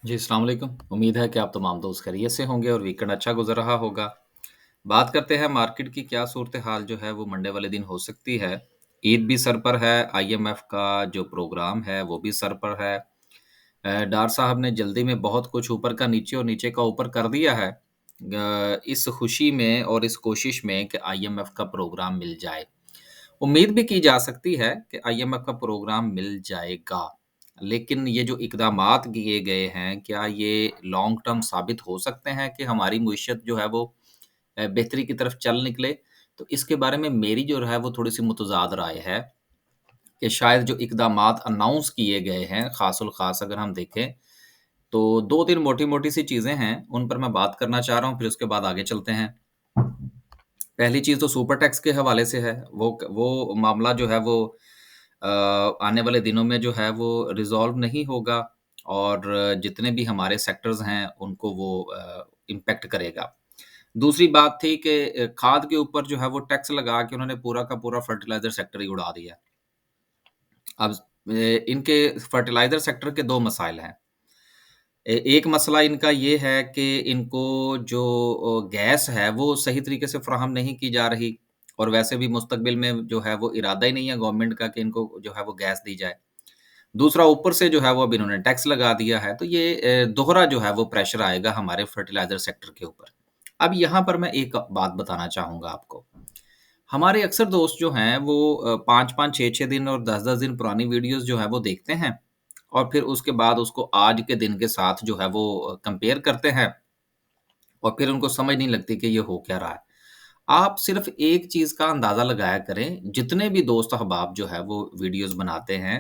जी, अस्सलाम वालेकुम। उम्मीद है कि आप तमाम दोस्त खैरियत से होंगे और वीकेंड अच्छा गुज़र रहा होगा। बात करते हैं मार्केट की क्या सूरत-ए-हाल जो है वो मंडे वाले दिन हो सकती है। ईद भी सर पर है, आईएमएफ का जो प्रोग्राम है वो भी सर पर है। डार साहब ने जल्दी में बहुत कुछ ऊपर का नीचे और नीचे का ऊपर कर दिया है। इस खुशी में और इस कोशिश में कि आईएमएफ का प्रोग्राम मिल जाए। उम्मीद भी की जा सकती है कि आईएमएफ का प्रोग्राम मिल जाएगा। लेकिन ये जो इक़दामात किए गए हैं, क्या ये लॉन्ग टर्म साबित हो सकते हैं कि हमारी मईशत जो है वो बेहतरी की तरफ चल निकले? तो इसके बारे में मेरी जो है वो थोड़ी-सी मुतज़ाद राय है कि शायद जो इक़दामात अनाउंस किए गए हैं, ख़ासुल-ख़ास अगर हम देखें, तो 2-3 मोटी-मोटी सी चीज़ें हैं, उन पर मैं बात करना चाह रहा हूँ, फिर उसके बाद आगे चलते हैं। पहली चीज़ तो सुपर टैक्स के हवाले से है। वो मामला जो है वो आने वाले दिनों में जो है वो रिज़ॉल्व नहीं होगा और जितने भी हमारे सेक्टर्स हैं उनको वो इम्पैक्ट करेगा। दूसरी बात थी कि खाद के ऊपर जो है वो टैक्स लगा के उन्होंने पूरा का पूरा फर्टिलाइज़र सेक्टर ही उड़ा दिया। अब इनके फर्टिलाइज़र सेक्टर के 2 मसाइल हैं। एक मसला इनका ये है कि इनको जो गैस है वो सही तरीके से फ़राहम नहीं की जा रही और वैसे भी मुस्तकबिल में जो है वो इरादा ही नहीं है गवर्नमेंट का कि इनको जो है वो गैस दी जाए। दूसरा ऊपर से जो है वो अब इन्होंने टैक्स लगा दिया है, तो ये दोहरा जो है वो प्रेशर आएगा हमारे फर्टिलाइज़र सेक्टर के ऊपर। अब यहाँ पर मैं एक बात बताना चाहूँगा आपको। हमारे अक्सर दोस्त जो हैं वो 5-5, 6-6 दिन और 10-10 दिन पुरानी वीडियोज़ जो है वो देखते हैं और फिर उसके बाद उसको आज के दिन के साथ जो है वो कंपेयर करते हैं और फिर उनको समझ नहीं लगती कि ये हो क्या रहा है। आप सिर्फ़ एक चीज़ का अंदाज़ा लगाया करें, जितने भी दोस्त अहबाब जो है वो वीडियोज़ बनाते हैं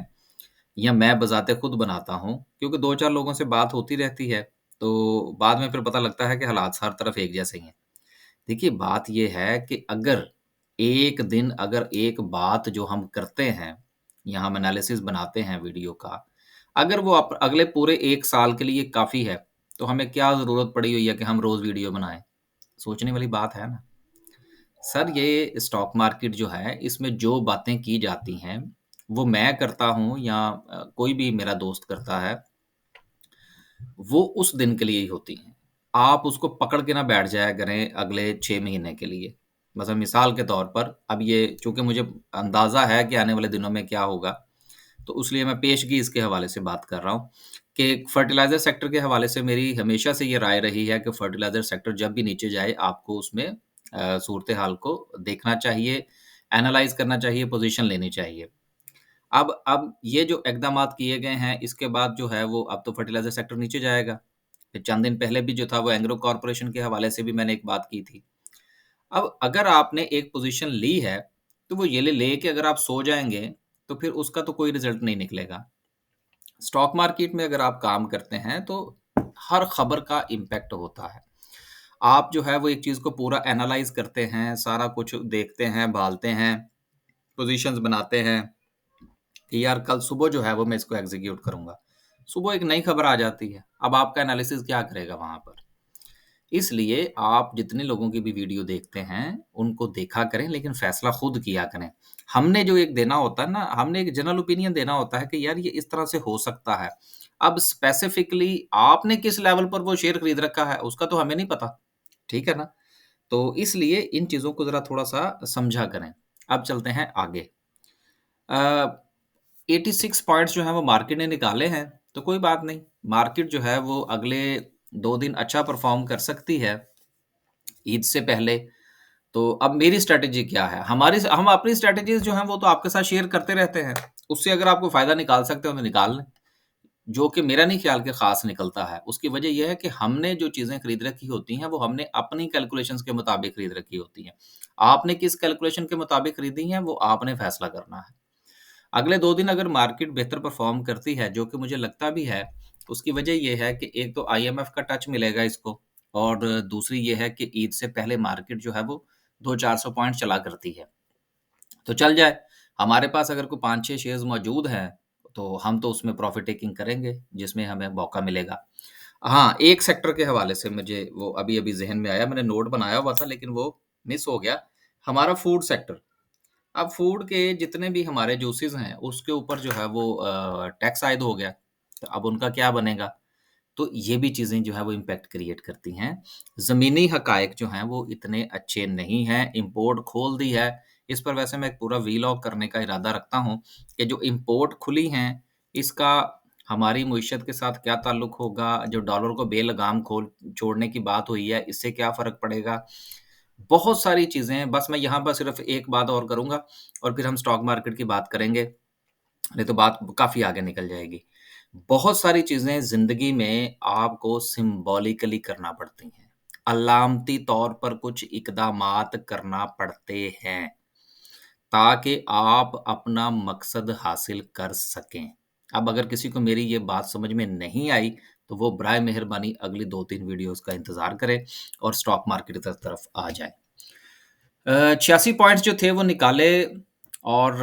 या मैं बज़ाते खुद बनाता हूँ, क्योंकि 2-4 लोगों से बात होती रहती है, तो बाद में फिर पता लगता है कि हालात हर तरफ एक जैसे ही हैं। देखिए, बात ये है कि अगर एक दिन अगर एक बात जो हम करते हैं, या हम एनालिसिस बनाते हैं वीडियो का, अगर वो अगले पूरे 1 साल के लिए काफ़ी है, तो हमें क्या ज़रूरत पड़ी हुई है कि हम रोज़ वीडियो बनाएँ? सोचने वाली बात है ना। सर, ये स्टॉक मार्केट जो है, इसमें जो बातें की जाती हैं, वो मैं करता हूँ या कोई भी मेरा दोस्त करता है, वो उस दिन के लिए ही होती हैं। आप उसको पकड़ के ना बैठ जाया करें अगले 6 महीने के लिए। मतलब मिसाल के तौर पर अब ये चूँकि मुझे अंदाज़ा है कि आने वाले दिनों में क्या होगा, तो इसलिए मैं पेशगी इसके हवाले से बात कर रहा हूँ कि फर्टिलाइज़र सेक्टर के हवाले से मेरी हमेशा से ये राय रही है कि फर्टिलाइज़र सेक्टर जब भी नीचे जाए, आपको उसमें सूरत-ए-हाल को देखना चाहिए, एनालाइज़ करना चाहिए, पोज़ीशन लेनी चाहिए। अब ये जो इक़दामात किए गए हैं, इसके बाद जो है वो अब तो फर्टिलाइज़र सेक्टर नीचे जाएगा। फिर चंद दिन पहले भी जो था वो एग्रो कॉर्पोरेशन के हवाले से भी मैंने एक बात की थी। अब अगर आपने एक पोज़ीशन ली है, तो वो ये लेके अगर आप सो जाएँगे, तो फिर उसका तो कोई रिज़ल्ट नहीं निकलेगा। स्टॉक मार्केट में अगर आप काम करते हैं, तो हर खबर का इम्पैक्ट होता है। आप जो है वो एक चीज़ को पूरा एनालाइज़ करते हैं, सारा कुछ देखते हैं, भालते हैं, पोज़ीशंस बनाते हैं। कि यार कल सुबह जो है वो मैं इसको एग्ज़ीक्यूट करूँगा। सुबह एक नई खबर आ जाती है, अब आपका एनालिसिस क्या करेगा वहाँ पर? इसलिए आप जितने लोगों की भी वीडियो देखते हैं, उनको देखा करें लेकिन फ़ैसला खुद किया करें। हमने जो एक देना होता है ना, हमने एक जनरल ओपिनियन देना होता है कि यार ये इस तरह से हो सकता है। अब स्पेसिफ़िकली आपने किस लेवल पर वो शेयर खरीद रखा है, उसका तो हमें नहीं पता, ठीक है ना? तो इसलिए इन चीज़ों को ज़रा थोड़ा-सा समझा करें। अब चलते हैं आगे। अ 86 पॉइंट्स जो हैं वो मार्केट ने निकाले हैं, तो कोई बात नहीं। मार्केट जो है वो अगले 2 दिन अच्छा परफ़ॉर्म कर सकती है, ईद से पहले। तो अब मेरी स्ट्रैटेजी क्या है? हम अपनी स्ट्रैटेजीज़ जो हैं वो तो आपके साथ शेयर करते रहते हैं। उससे अगर आपको फ़ायदा निकाल सकते हो तो निकाल लें, जो कि मेरा नहीं ख़्याल कि ख़ास निकलता है। उसकी वजह ये है कि हमने जो चीज़ें खरीद रखी होती हैं, वो हमने अपनी कैलकुलेशंस के मुताबिक खरीद रखी होती हैं। आपने किस कैलकुलेशन के मुताबिक खरीदी हैं, वो आपने फ़ैसला करना है। अगले 2 दिन अगर मार्केट बेहतर परफ़ॉर्म करती है, जो कि मुझे लगता भी है, उसकी वजह ये है कि एक तो आईएमएफ का टच मिलेगा इसको और दूसरी ये है कि ईद से पहले मार्केट जो है वो 200-400 पॉइंट चला करती है। तो चल जाए, हमारे पास अगर कोई 5-6 शेयर्स मौजूद हैं, तो हम तो उसमें प्रॉफ़िट टेकिंग करेंगे, जिसमें हमें मौका मिलेगा। हाँ, एक सेक्टर के हवाले से मुझे वो अभी-अभी ज़हन में आया, मैंने नोट बनाया हुआ था लेकिन वो मिस हो गया, हमारा फूड सेक्टर। अब फूड के जितने भी हमारे जूसेस हैं, उसके ऊपर जो है वो टैक्स आयद हो गया। तो अब उनका क्या बनेगा? तो ये भी चीज़ें जो है वो इम्पैक्ट क्रिएट करती हैं। ज़मीनी हक़ाइक़ जो हैं वो इतने अच्छे नहीं हैं, इम्पोर्ट खोल दी है। इस पर वैसे मैं एक पूरा वीलॉग करने का इरादा रखता हूँ कि जो इम्पोर्ट खुली हैं, इसका हमारी मईशत के साथ क्या ताल्लुक होगा? जो डॉलर को बेलगाम खोल छोड़ने की बात हुई है, इससे क्या फ़र्क पड़ेगा? बहुत सारी चीज़ें हैं, बस मैं यहाँ पर सिर्फ़ एक बात और करूँगा और फिर हम स्टॉक मार्केट की बात करेंगे, नहीं तो बात काफ़ी आगे निकल जाएगी। बहुत सारी चीज़ें ज़िंदगी में आपको सिम्बॉलिकली करना पड़ती हैं, अलामती तौर पर कुछ इक़दामात करना पड़ते हैं, ताकि आप अपना मकसद हासिल कर सकें। अब अगर किसी को मेरी ये बात समझ में नहीं आई, तो वो बराए मेहरबानी अगली 2-3 वीडियोज़ का इंतज़ार करे और स्टॉक मार्केट की तरफ आ जाए। 86 पॉइंट्स जो थे वो निकाले और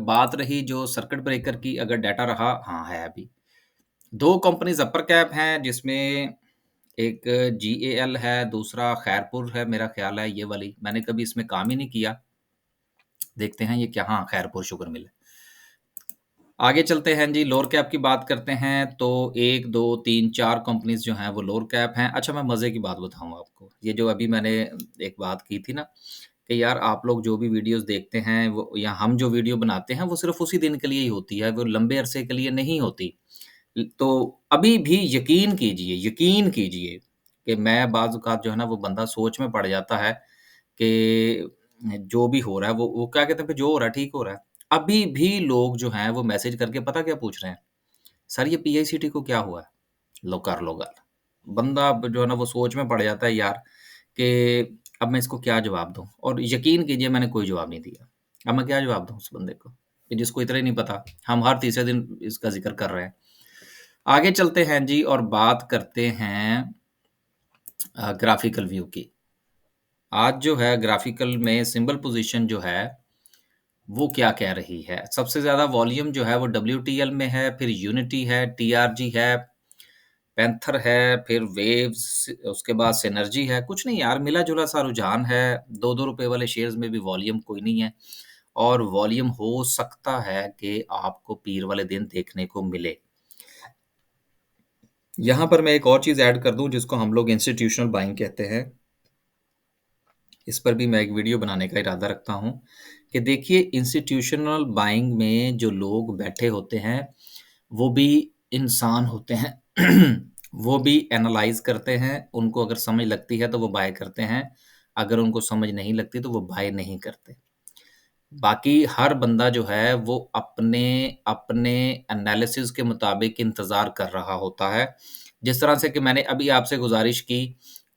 बात रही जो सर्किट ब्रेकर की अगर डाटा रहा हाँ, है अभी। 2 कंपनीज़ अपर कैप हैं जिसमें एक जीएएल है, दूसरा खैरपुर है मेरा ख़्याल है ये वाली। मैंने कभी इसमें काम ही नहीं किया। देखते हैं ये क्या हाँ, खैरपुर शुगर मिल है। आगे चलते हैं जी, लोअर कैप की बात करते हैं तो 1, 2, 3, 4 कंपनीज़ जो हैं वो लोअर कैप हैं। अच्छा मैं मज़े की बात बताऊँ आपको, ये जो अभी मैंने एक बात की थी ना कि यार आप लोग जो भी वीडियोज़ देखते हैं वो या हम जो वीडियो बनाते हैं वो सिर्फ़ उसी दिन के लिए ही होती है, वो लंबे अरसे के लिए नहीं होती। तो अभी भी यकीन कीजिए कि मैं बाज़ औक़ात जो है ना वो बंदा सोच में पड़ जाता है कि जो भी हो रहा है वो क्या कहते हैं कि जो हो रहा है ठीक हो रहा है। अभी भी लोग जो हैं वो मैसेज करके पता क्या पूछ रहे हैं? सर ये पीआईसीटी को क्या हुआ है? लो कर लो गल। बंदा अब जो है ना वो सोच में पड़ जाता है यार कि अब मैं इसको क्या जवाब दूँ? और यकीन कीजिए मैंने कोई जवाब नहीं दिया। अब मैं क्या जवाब दूँ उस बंदे को? कि जिसको इतना ही नहीं पता, हम हर तीसरे दिन इसका ज़िक्र कर रहे हैं। आगे चलते हैं जी और बात करते हैं ग्राफ़िकल व्यू की। आज जो है ग्राफ़िकल में सिंबल पोज़ीशन जो है, वो क्या कह रही है? सबसे ज़्यादा वॉल्यूम जो है वो डब्ल्यूटीएल में है, फिर यूनिटी है, टीआरजी है, पैंथर है, फिर वेव्स उसके बाद सिनर्जी है। कुछ नहीं यार मिला-जुला सा रुझान है, ₹2-2 वाले शेयर्स में भी वॉल्यूम कोई नहीं है और वॉल्यूम हो सकता है कि आपको पीर वाले दिन देखने को मिले। यहाँ पर मैं एक और चीज़ ऐड कर दूँ जिसको हम लोग इंस्टीट्यूशनल बाइंग कहते हैं। इस पर भी मैं एक वीडियो बनाने का इरादा रखता हूँ कि देखिए इंस्टीट्यूशनल बाइंग में जो लोग बैठे होते हैं, वो भी इंसान होते हैं। वो भी एनालाइज़ करते हैं, उनको अगर समझ लगती है तो वो बाय करते हैं, अगर उनको समझ नहीं लगती तो वो बाय नहीं करते। बाकी हर बंदा जो है वो अपने अपने एनालिसिस के मुताबिक इंतज़ार कर रहा होता है। जिस तरह से कि मैंने अभी आपसे गुज़ारिश की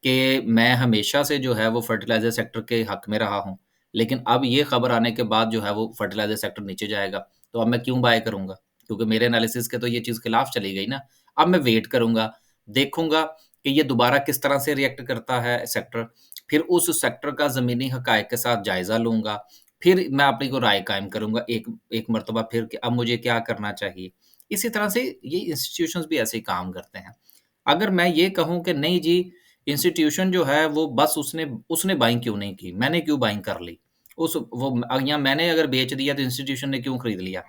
कि मैं हमेशा से जो है वो फर्टिलाइज़र सेक्टर के हक़ में रहा हूँ। लेकिन अब ये ख़बर आने के बाद जो है वो फर्टिलाइज़र सेक्टर नीचे जाएगा, तो अब मैं क्यों बाय करूँगा? क्योंकि मेरे एनालिसिस के तो ये चीज़ खिलाफ़ चली गई ना। अब मैं वेट करूँगा, देखूँगा कि ये दोबारा किस तरह से रिएक्ट करता है सेक्टर। फिर उस सेक्टर का ज़मीनी हक़ाइक़ के साथ जायज़ा लूँगा। फिर मैं अपनी को राय कायम करूँगा एक एक मर्तबा फिर कि अब मुझे क्या करना चाहिए। इसी तरह से ये इंस्टीट्यूशंस भी ऐसे ही काम करते हैं। अगर मैं ये कहूँ कि नहीं जी, इंस्टीट्यूशन जो है वो बस उसने उसने बाइंग क्यों नहीं की? मैंने क्यों बाइंग कर ली? उस वो या मैंने अगर बेच दिया तो इंस्टीट्यूशन ने क्यों खरीद लिया?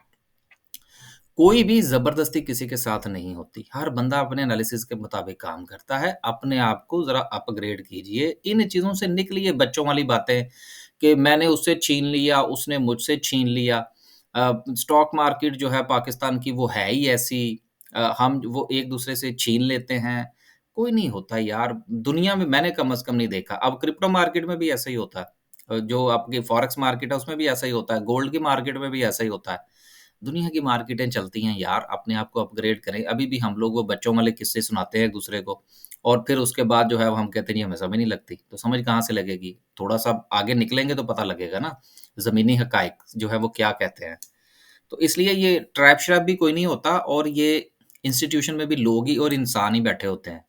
कोई भी ज़बरदस्ती किसी के साथ नहीं होती। हर बंदा अपने एनालिसिस के मुताबिक काम करता है। अपने आप को ज़रा अपग्रेड कीजिए। इन चीज़ों से निकलिए बच्चों वाली बातें कि मैंने उससे छीन लिया, उसने मुझसे छीन लिया। स्टॉक मार्केट जो है पाकिस्तान की वो है ही ऐसी। हम वो एक-दूसरे से छीन लेते हैं। कोई नहीं होता यार, दुनिया में मैंने कम से कम नहीं देखा। अब क्रिप्टो मार्केट में भी ऐसा ही होता है। जो आपकी फॉरेक्स मार्केट है उसमें भी ऐसा ही होता है। गोल्ड की मार्केट में भी ऐसा ही होता है। दुनिया की मार्केटें चलती हैं यार, अपने आप को अपग्रेड करें। अभी भी हम लोग वो बच्चों वाले किस्से सुनाते हैं एक-दूसरे को और फिर उसके बाद जो है वो हम कहते हैं, "नहीं, हमें समझ नहीं लगती।" तो समझ कहाँ से लगेगी? थोड़ा-सा आगे निकलेंगे तो पता लगेगा ना, ज़मीनी हक़ाइक़ जो है वो क्या कहते हैं। तो इसलिए ये ट्रैप-श्रैप भी कोई नहीं होता और ये इंस्टीट्यूशन में भी लोग ही और इंसान ही बैठे होते हैं।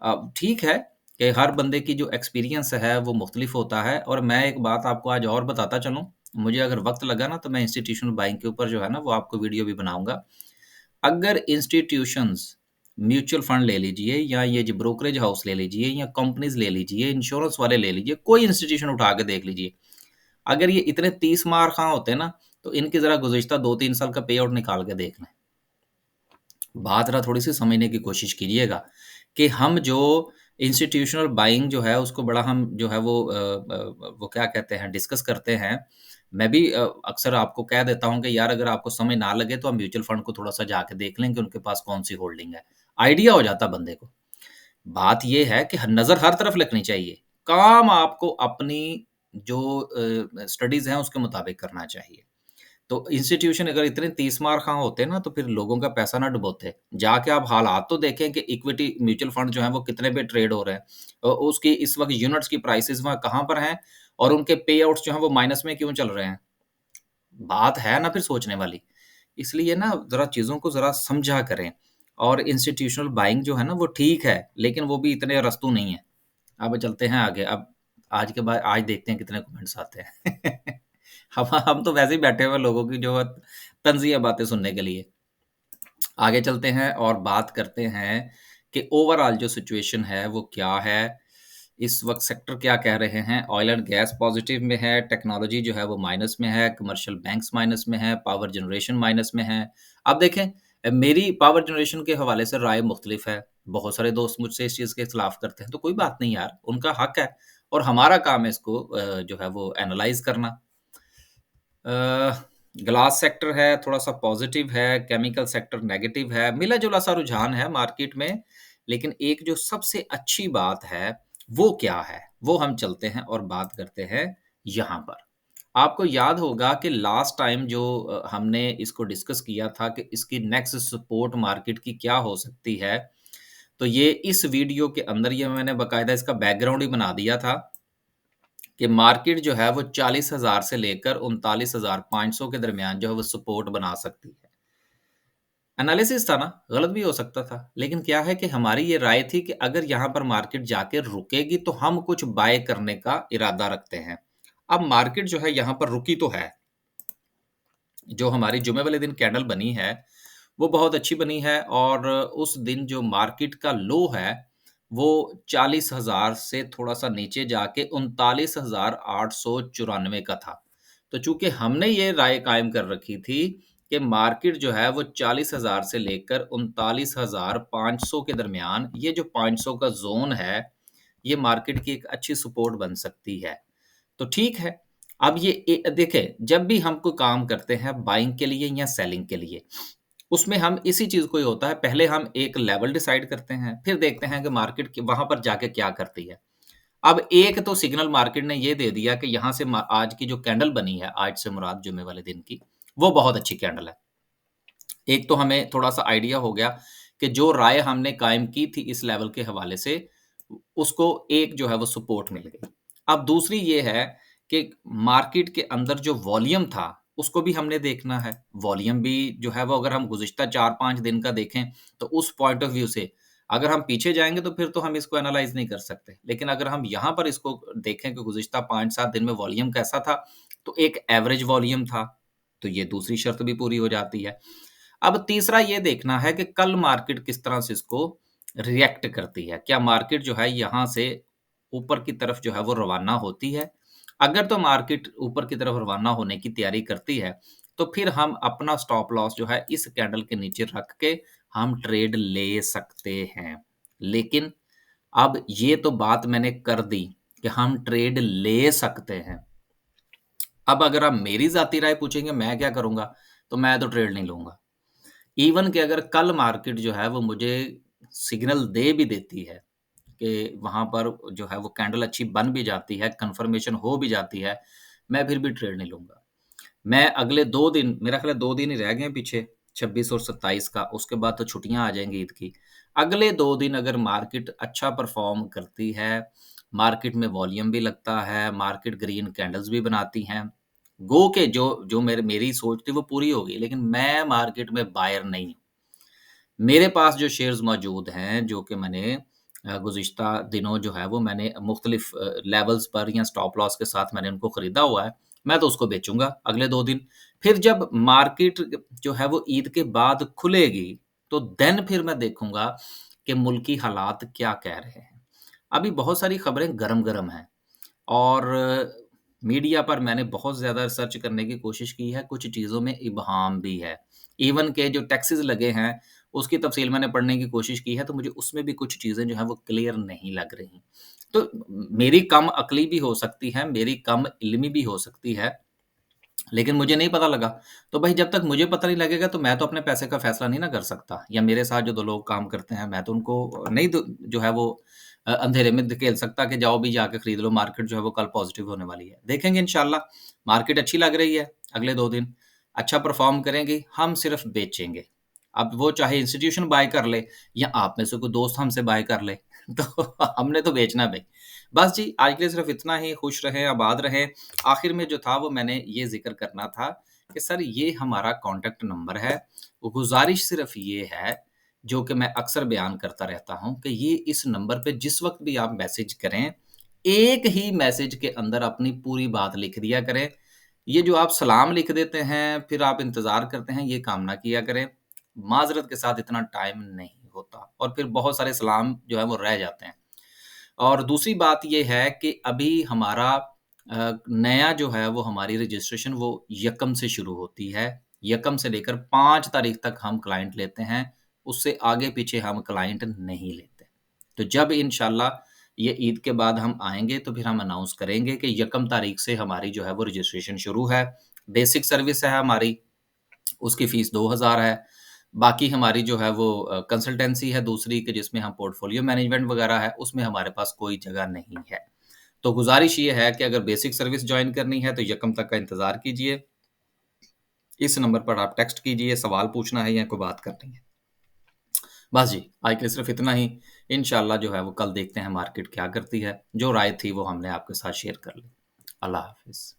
अब ठीक है कि हर बंदे की जो एक्सपीरियंस है वो मुख्तलिफ होता है और मैं एक बात आपको आज और बताता चलूँ, मुझे अगर वक़्त लगा ना तो मैं इंस्टीट्यूशनल बाइंग के ऊपर जो है ना वो आपको वीडियो भी बनाऊँगा। अगर इंस्टीट्यूशंस म्यूचुअल फंड ले लीजिए या ये जो ब्रोकरेज हाउस ले लीजिए या कंपनीज़ ले लीजिए, इंश्योरेंस वाले ले लीजिए, कोई इंस्टीट्यूशन उठा के देख लीजिए। अगर ये इतने 30 मार ख़ां होते ना, तो इनके ज़रा गुज़िश्ता 2-3 साल का पे आउट निकाल के देख लें। बात ज़रा थोड़ी-सी समझने की कोशिश कीजिएगा कि हम जो इंस्टीट्यूशनल बाइंग जो है उसको बड़ा हम जो है वो क्या कहते हैं डिस्कस करते हैं। मैं भी अक्सर आपको कह देता हूँ कि यार अगर आपको समझ ना लगे तो आप म्यूचुअल फंड को थोड़ा-सा जाके देख लें कि उनके पास कौन-सी होल्डिंग है। आइडिया हो जाता बंदे को। बात ये है कि ह नज़र हर तरफ लगनी चाहिए। काम आपको अपनी जो स्टडीज़ हैं उसके मुताबिक करना चाहिए। तो इंस्टीट्यूशन अगर इतने 30 मार खां होते ना तो फिर लोगों का पैसा ना डुबोते। जाके आप हालात तो देखें कि इक्विटी म्यूचुअल फंड जो हैं वो कितने पे ट्रेड हो रहे हैं। उसकी इस वक़्त यूनिट्स की प्राइसेज़ वहाँ कहाँ पर हैं और उनके पे आउट्स जो हैं वो माइनस में क्यों चल रहे हैं। बात है ना फिर सोचने वाली। इसलिए ना ज़रा चीज़ों को ज़रा समझा करें और इंस्टीट्यूशनल बाइंग जो है ना वो ठीक है, लेकिन वो भी इतने अरस्तू नहीं है। अब चलते हैं आगे। अब आज के बाद आज देखते हैं कितने कमेंट्स आते हैं। हम तो वैसे ही बैठे हुए हैं लोगों की जो तंज़िया बातें सुनने के लिए। आगे चलते हैं और बात करते हैं कि ओवरऑल जो सिचुएशन है वो क्या है? इस वक़्त सेक्टर क्या कह रहे हैं? ऑयल एंड गैस पॉज़िटिव में है, टेक्नोलॉजी जो है वो माइनस में है, कमर्शियल बैंक्स माइनस में है, पावर जनरेशन माइनस में है। अब देखें मेरी पावर जनरेशन के हवाले से राय मुख्तलिफ है। बहुत सारे दोस्त मुझसे इस चीज़ के खिलाफ करते हैं, तो कोई बात नहीं यार, उनका हक है और हमारा काम है इसको जो है वो एनालाइज़ करना। अ, ग्लास सेक्टर है, थोड़ा-सा पॉज़िटिव है, केमिकल सेक्टर नेगेटिव है, मिला-जुला सा रुझान है मार्केट में, लेकिन एक जो सबसे अच्छी बात है, वो क्या है? वो हम चलते हैं और बात करते हैं यहाँ पर। आपको याद होगा कि लास्ट टाइम जो हमने इसको डिस्कस किया था कि इसकी नेक्स्ट सपोर्ट मार्केट की क्या हो सकती है, तो ये इस वीडियो के अंदर ये मैंने बाकायदा इसका बैकग्राउंड ही बना दिया था कि मार्केट जो है वो 40,000 से लेकर 39,500 के दरमियान जो है वो सपोर्ट बना सकती है। एनालिसिस था ना, गलत भी हो सकता था। लेकिन क्या है कि हमारी ये राय थी कि अगर यहाँ पर मार्केट जाके रुकेगी तो हम कुछ बाय करने का इरादा रखते हैं। अब मार्केट जो है यहाँ पर रुकी तो है। जो हमारी जुमे वाले दिन कैंडल बनी है, वो बहुत अच्छी बनी है और उस दिन जो मार्केट का लो है, वो 40,000 से थोड़ा-सा नीचे जाके 39,894 का था। तो चूँकि हमने ये राय कायम कर रखी थी कि मार्केट जो है वो 40,000 से लेकर 39,500 के दरमियान, ये जो 500 का ज़ोन है, ये मार्केट की एक अच्छी सपोर्ट बन सकती है। तो ठीक है। अब ये देखें जब भी हम कोई काम करते हैं बाइंग के लिए या सेलिंग के लिए, उसमें हम इसी चीज़ को ही होता है पहले हम एक लेवल डिसाइड करते हैं, फिर देखते हैं कि मार्केट के वहाँ पर जाके क्या करती है। अब एक तो सिग्नल मार्केट ने ये दे दिया कि यहाँ से आज की जो कैंडल बनी है, आज से मुराद जुमे वाले दिन की, वो बहुत अच्छी कैंडल है। एक तो हमें थोड़ा-सा आइडिया हो गया कि जो राय हमने कायम की थी इस लेवल के हवाले से, उसको एक जो है वो सपोर्ट मिल गई। अब दूसरी ये है कि मार्केट के अंदर जो वॉल्यूम था, उसको भी हमने देखना है। वॉल्यूम भी जो है वो अगर हम गुज़िश्ता 4-5 दिन का देखें, तो उस पॉइंट ऑफ व्यू से अगर हम पीछे जाएँगे तो फिर तो हम इसको एनालाइज़ नहीं कर सकते। लेकिन अगर हम यहाँ पर इसको देखें कि गुज़िश्ता 5-7 दिन में वॉल्यूम कैसा था, तो एक एवरेज वॉल्यूम था, तो ये दूसरी शर्त भी पूरी हो जाती है। अब तीसरा ये देखना है कि कल मार्केट किस तरह से इसको रिएक्ट करती है। क्या मार्केट जो है यहाँ से ऊपर की तरफ जो है वो रवाना होती है? अगर तो मार्केट ऊपर की तरफ रवाना होने की तैयारी करती है, तो फिर हम अपना स्टॉप लॉस जो है इस कैंडल के नीचे रख के हम ट्रेड ले सकते हैं। लेकिन अब ये तो बात मैंने कर दी कि हम ट्रेड ले सकते हैं। अब अगर आप मेरी ज़ाती राय पूछेंगे मैं क्या करूँगा? तो मैं तो ट्रेड नहीं लूँगा। इवन कि अगर कल मार्केट जो है वो मुझे सिग्नल दे भी देती है कि वहाँ पर जो है वो कैंडल अच्छी बन भी जाती है, कन्फर्मेशन हो भी जाती है, मैं फिर भी ट्रेड नहीं लूँगा। मैं अगले 2 दिन मेरा ख़्याल है 2 दिन ही रह गए हैं पीछे, 26 और 27 का, उसके बाद तो छुट्टियाँ आ जाएँगी ईद की। अगले 2 दिन अगर मार्केट अच्छा परफ़ॉर्म करती है, मार्केट में वॉल्यूम भी लगता है, मार्केट ग्रीन कैंडल्स भी बनाती हैं, गो के जो जो मेरी सोच थी वो पूरी हो गई, लेकिन मैं मार्केट में बायर नहीं हूँ। मेरे पास जो शेयर्स मौजूद हैं, जो कि मैंने गुज़िश्ता दिनों जो है वो मैंने मुख्तलिफ़ लेवल्स पर या स्टॉप लॉस के साथ मैंने उनको खरीदा हुआ है, मैं तो उसको बेचूँगा अगले 2 दिन। फिर जब मार्केट जो है वो ईद के बाद खुलेगी, तो देन फिर मैं देखूँगा कि मुल्की हालात क्या कह रहे हैं। अभी बहुत सारी खबरें गरम-गरम हैं और मीडिया पर मैंने बहुत ज़्यादा रिसर्च करने की कोशिश की है, कुछ चीज़ों में इबहाम भी है। इवन के जो टैक्सेस लगे हैं, उसकी तफ़सील मैंने पढ़ने की कोशिश की है, तो मुझे उसमें भी कुछ चीज़ें जो हैं वो क्लियर नहीं लग रही। तो मेरी कम अक्ली भी हो सकती है, मेरी कम इल्मी भी हो सकती है, लेकिन मुझे नहीं पता लगा। तो भई जब तक मुझे पता नहीं लगेगा तो मैं तो अपने पैसे का फ़ैसला नहीं ना कर सकता, या मेरे साथ जो 2 लोग काम करते हैं मैं तो उनको नहीं जो है वो अंधेरे में धकेल सकता कि जाओ भी जाके खरीद लो, मार्केट जो है वो कल पॉज़िटिव होने वाली है। देखेंगे इंशाल्लाह, मार्केट अच्छी लग रही है अगले 2 दिन, अच्छा परफ़ॉर्म करेंगी, हम सिर्फ़ बेचेंगे। अब वो चाहे इंस्टीट्यूशन बाय कर ले या आप में से कोई दोस्त हमसे बाय कर ले, तो हमने तो बेचना है भई। बस जी, आज के लिए सिर्फ़ इतना ही, खुश रहें, आबाद रहें। आखिर में जो था वो मैंने ये ज़िक्र करना था कि सर ये हमारा कॉन्टैक्ट नंबर है। गुज़ारिश सिर्फ़ ये है, जो कि मैं अक्सर बयान करता रहता हूँ कि ये इस नंबर पे जिस वक़्त भी आप मैसेज करें, एक ही मैसेज के अंदर अपनी पूरी बात लिख दिया करें। ये जो आप सलाम लिख देते हैं, फिर आप इंतज़ार करते हैं, ये काम ना किया करें। माज़रत के साथ इतना टाइम नहीं होता और फिर बहुत सारे सलाम जो है वो रह जाते हैं। और दूसरी बात ये है कि अभी हमारा नया जो है वो हमारी रजिस्ट्रेशन वो यकम से शुरू होती है। यकम से लेकर 5 तारीख तक हम क्लाइंट लेते हैं, उससे आगे-पीछे हम क्लाइंट नहीं लेते। तो जब इंशाल्लाह ये ईद के बाद हम आएँगे तो फिर हम अनाउंस करेंगे कि यकम तारीख से हमारी जो है वो रजिस्ट्रेशन शुरू है। बेसिक सर्विस है हमारी, उसकी फ़ीस 2000 है। बाकी हमारी जो है वो कंसल्टेंसी है दूसरी कि जिसमें हम पोर्टफ़ोलियो मैनेजमेंट वग़ैरह है, उसमें हमारे पास कोई जगह नहीं है। तो गुज़ारिश ये है कि अगर बेसिक सर्विस जॉइन करनी है तो यकम तक का इंतज़ार कीजिए। इस नंबर पर आप टेक्स्ट कीजिए, सवाल पूछना है या कोई बात करनी है। बस जी, आज के लिए सिर्फ़ इतना ही। इंशाअल्लाह जो है वो कल देखते हैं मार्केट क्या करती है। जो राय थी वो हमने आपके साथ शेयर कर ली। अल्लाह हाफ़िज़।